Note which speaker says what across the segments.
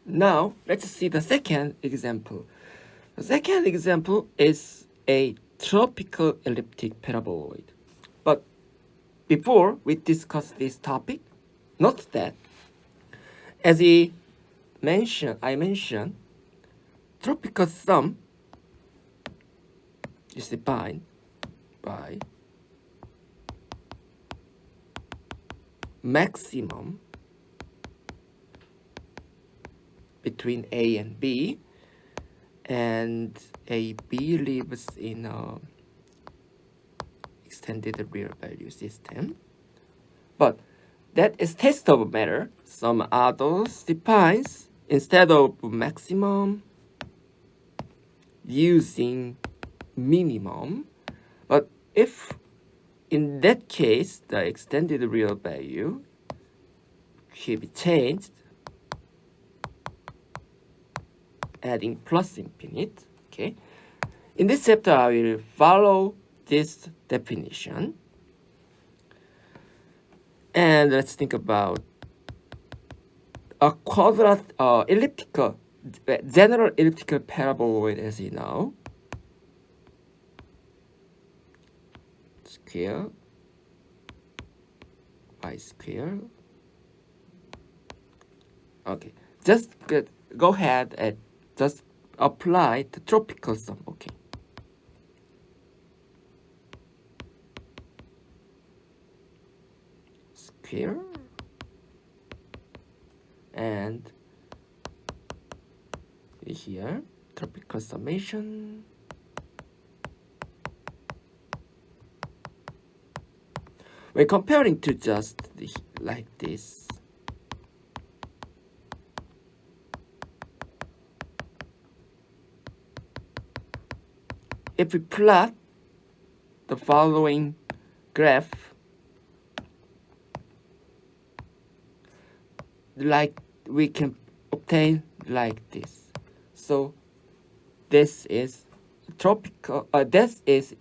Speaker 1: Now, let's see the second example. The second example is a tropical elliptic paraboloid. But before we discuss this topic, note that as I mentioned, tropical sum is defined by maximum between A and B, and A, B lives in a extended real value system. But that is test of matter. Some others defines instead of maximum using minimum. But if in that case the extended real value should be changed, adding plus infinite. Okay. In this chapter, I will follow this definition. And let's think about a elliptical, general elliptical paraboloid, as you know. Square, y square. Okay, just go ahead and just apply the tropical sum. Okay. Square and here tropical summation. We're comparing to just like this. If we plot the following graph, like we can obtain like this. So this is tropical. This is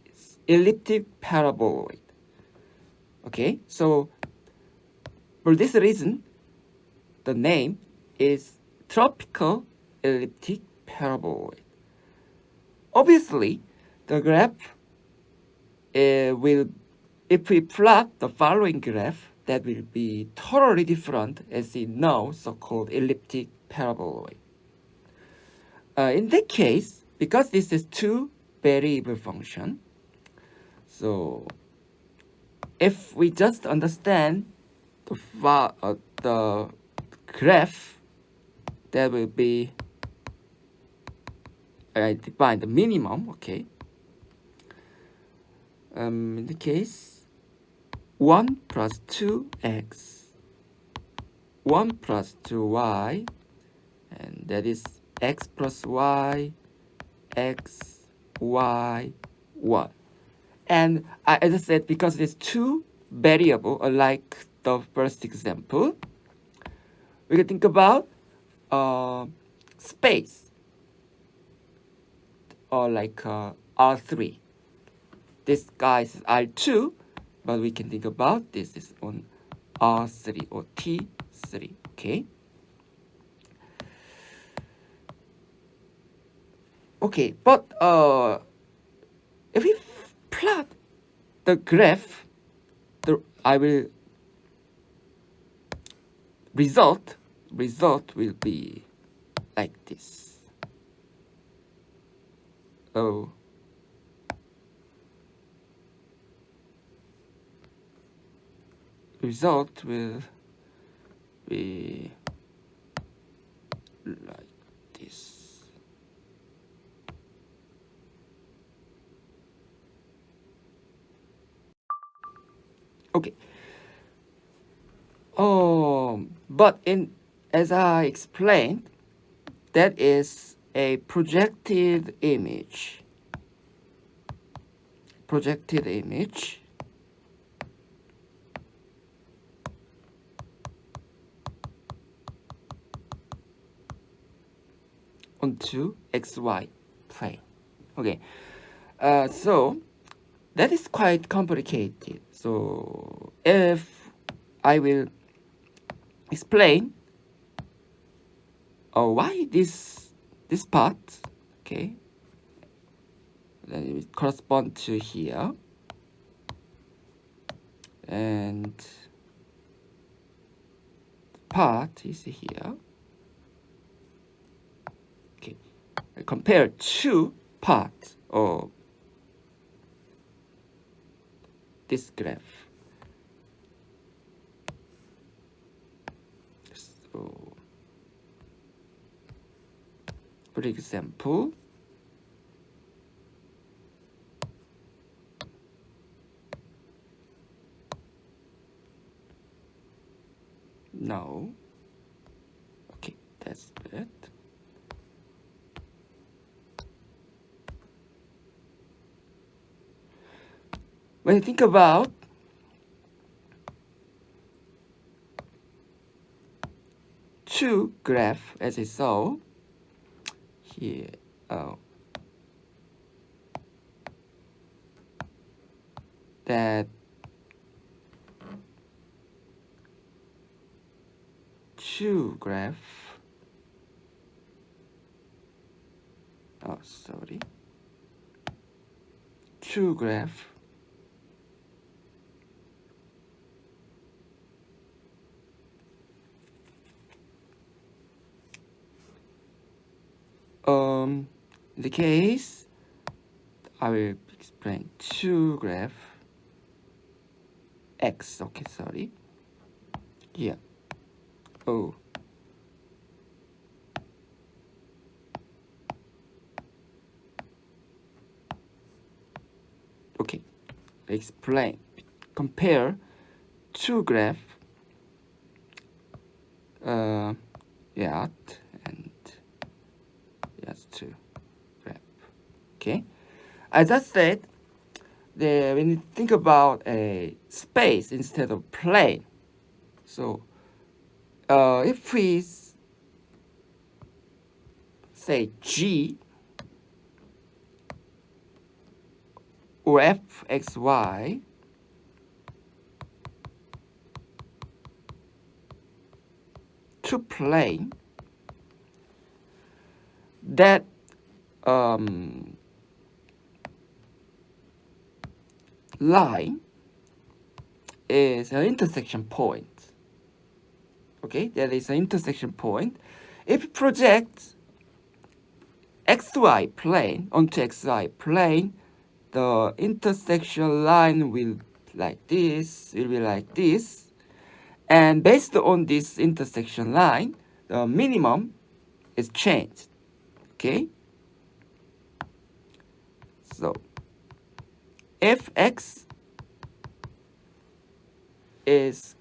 Speaker 1: elliptic paraboloid. Okay, so for this reason, the name is tropical elliptic paraboloid. Obviously, the graph will, if we plot the following graph, that will be totally different as in now so-called elliptic paraboloid. In that case, because this is two variable function, so if we just understand the graph, that will be define the minimum. Okay. In the case 1 plus 2x, 1 plus 2y, and that is x plus y, x, y, 1. And as I said, because it's two variable, like the first example, we can think about space, or like R3. This guy is R2, but we can think about this is on R3 or T3. Okay. Okay, but if we plot the graph, I will result will be like this. Oh. Result will be like this. Okay. But as I explained, that is a projected image. Projected image onto XY plane. Okay. So that is quite complicated. So if I will explain why this part, okay, then it correspond to here, and part is here. Okay, I compare two parts of this graph. So, for example, no. Okay, that's it. When you think about two graph as I saw here, that two graph, two graph in the case I will explain two graph x, okay, sorry, here, okay, explain, compare two graph, yeah, and yes, two graph, okay. As I said, when you think about a space instead of plane, so if we say G or fxy, two plane, that line is an intersection point. Okay, that is an intersection point. If you project xy plane onto xy plane, the intersection line will be like this, and based on this intersection line, the minimum is changed. Okay, so if x is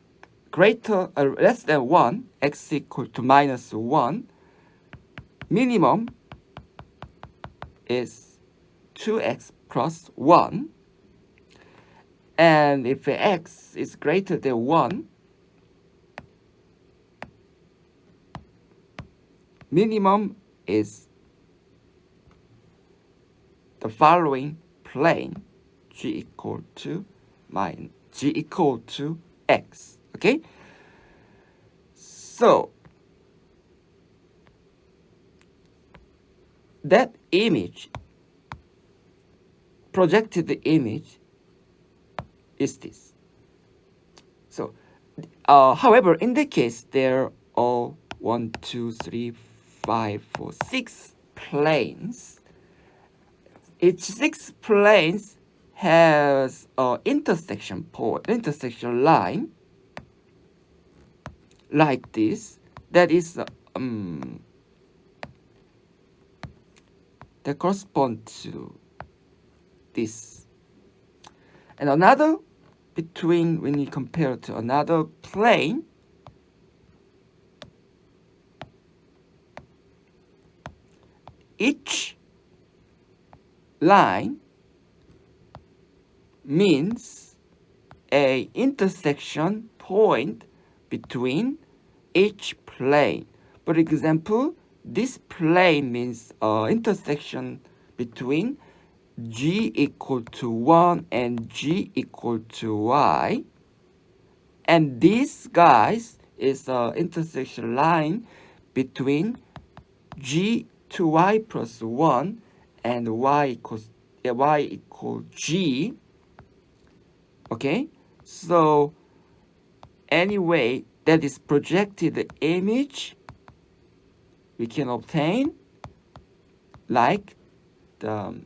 Speaker 1: less than 1, x equal to minus 1, minimum is 2x plus 1, and if x is greater than 1, minimum is the following plane, g equal to x. Okay, so that image, projected image, is this. So however, in the case there are 1, 2, 3, 5, 4, 6 planes. Each 6 planes has an intersection line like this. That is that corresponds to this. And another, when you compare to another plane, each line means a intersection point between each plane. For example, this plane means intersection between g equal to 1 and g equal to y, and this guys is an intersection line between g to y plus 1 and y equals g. Okay, so anyway that is projected image we can obtain like the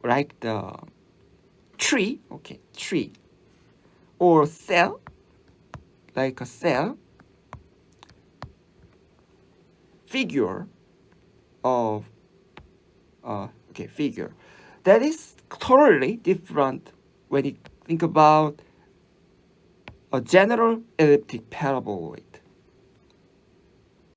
Speaker 1: like the tree, okay, tree, or cell, like a cell, figure of okay, figure that is totally different when you think about a general elliptic paraboloid.